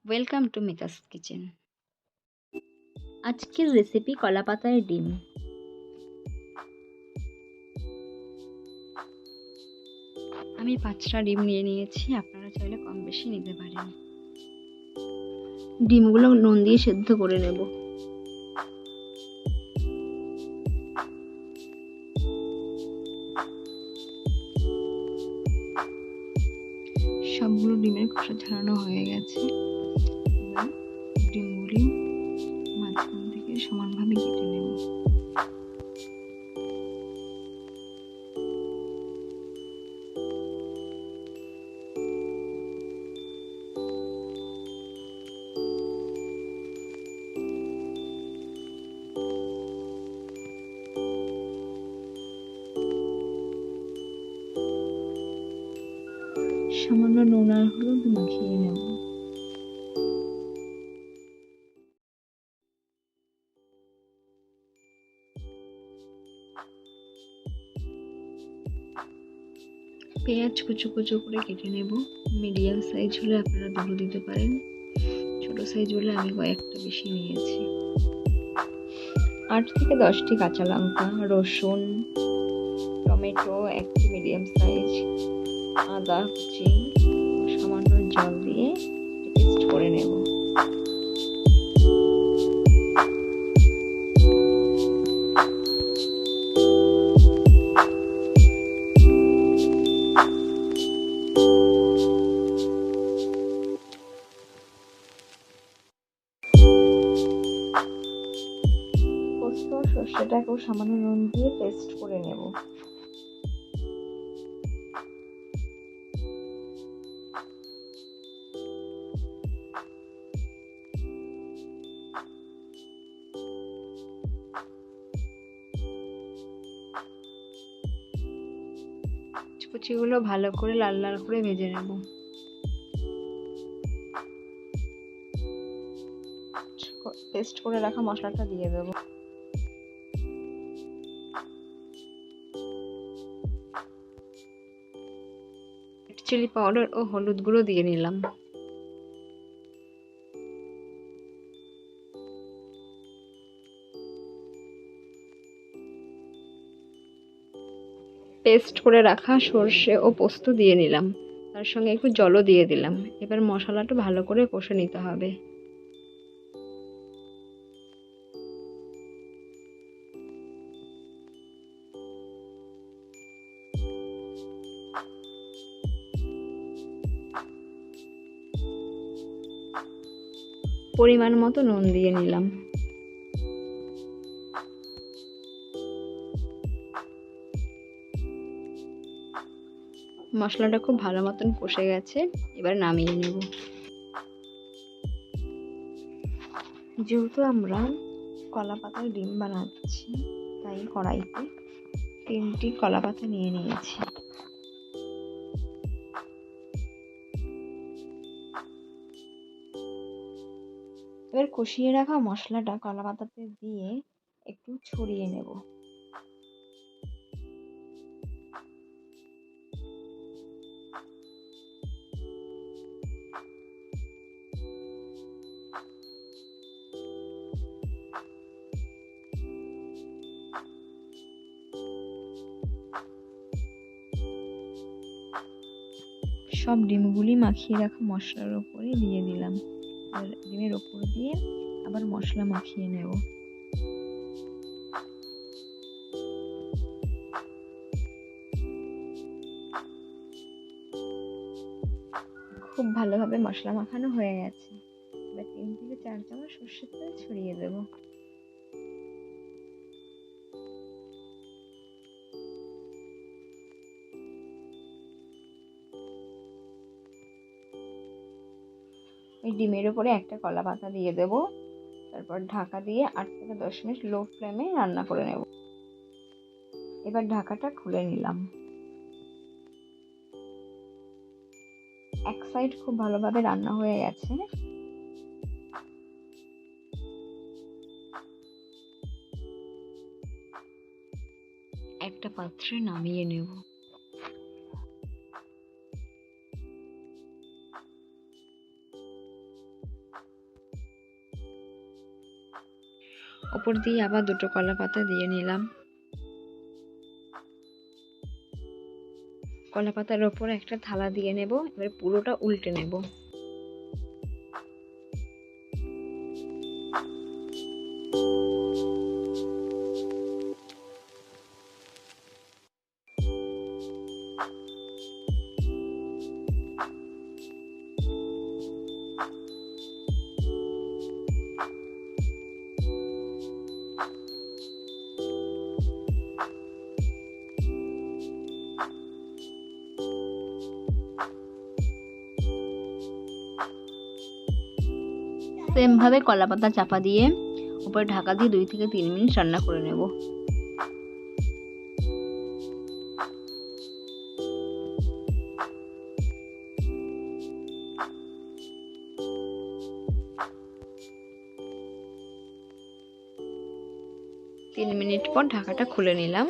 Welcome to Mita's kitchen. আজকের recipe কলাপাতায় ডিম। আমি 5টা ডিম নিয়ে নিয়েছি, আপনারা চাইলে কম বেশি নিতে পারেন। ডিমগুলো নুন দিয়ে সেদ্ধ করে নেব। সবগুলো ডিমের খোসা ছাড়ানো হয়ে গেছে। এবার ডিমগুলি মাঝখান থেকে সমানভাবে কেটে নেব। সামান্য নুন আর হলুদ মাখিয়ে নেব। পেঁয়াজ কুচো কুচো করে কেটে নেব। মিডিয়াম সাইজ হলে আপনারা দুটো দিতে পারেন, ছোট সাইজ হলে আমি কয়েকটা বেশি নিয়েছি। 8 থেকে 10টি কাঁচা লঙ্কা, রসুন, টমেটো 1টি মিডিয়াম সাইজ, আদা কুচি, সামান্য জল দিয়ে পেস্ট করে নেব। পোস্ত সর্ষেটাকেও সামান্য নুন দিয়ে পেস্ট করে নেব। কুচিগুলো ভালো করে লাল লাল করে ভেজে নেব। পেস্ট করে রাখা মশলাটা দিয়ে দেব। চিলি পাউডার ও হলুদ গুঁড়ো দিয়ে নিলাম। পেস্ট করে রাখা সর্ষে ও পোস্ত দিয়ে নিলাম, তার সঙ্গে একটু জলও দিয়ে দিলাম। এবার মশলাটা ভালো করে কষে নিতে হবে। পরিমাণ মতো নুন দিয়ে নিলাম। মশলাটা খুব ভালো মতন কষে গেছে, এবার নামিয়ে নেব। যেহেতু আমরা কলাপাতার ডিম বানাচ্ছি, তাই কড়াইতে 3টি কলাপাতা নিয়ে নিয়েছি। এবার কষিয়ে রাখা মশলাটা কলাপাতাতে দিয়ে একটু ছড়িয়ে নেব। সব ডিমগুলি মাখিয়ে রাখা মশলার উপরে দিয়ে দিলাম। আর ডিমের ওপর দিয়ে আবার মশলা মাখিয়ে নেব। খুব ভালোভাবে মশলা মাখানো হয়ে গেছে। এবার 3 থেকে 4 চামচ সরষের তেল ছড়িয়ে দেব। ওই ডিমের উপরে একটা কলা পাতা দিয়ে দেব। তারপর ঢাকা দিয়ে 8 থেকে 10 মিনিট লো ফ্লেমে রান্না করে নেব। এবার ঢাকাটা খুলে নিলাম। এক সাইড খুব ভালোভাবে রান্না হয়ে গেছে। একটা পাত্রে নামিয়ে নেব। ওপর দিয়ে আবার দুটো কলা পাতা দিয়ে নিলাম। কলা পাতার ওপর একটা থালা দিয়ে নেব। এবার পুরোটা উল্টে নেব। সেম ভাবে কলা পাতা চাপা দিয়ে উপরে ঢাকা দিয়ে 2 থেকে 3 মিনিট রান্না করে নেব। তিন মিনিট পর ঢাকাটা খুলে নিলাম।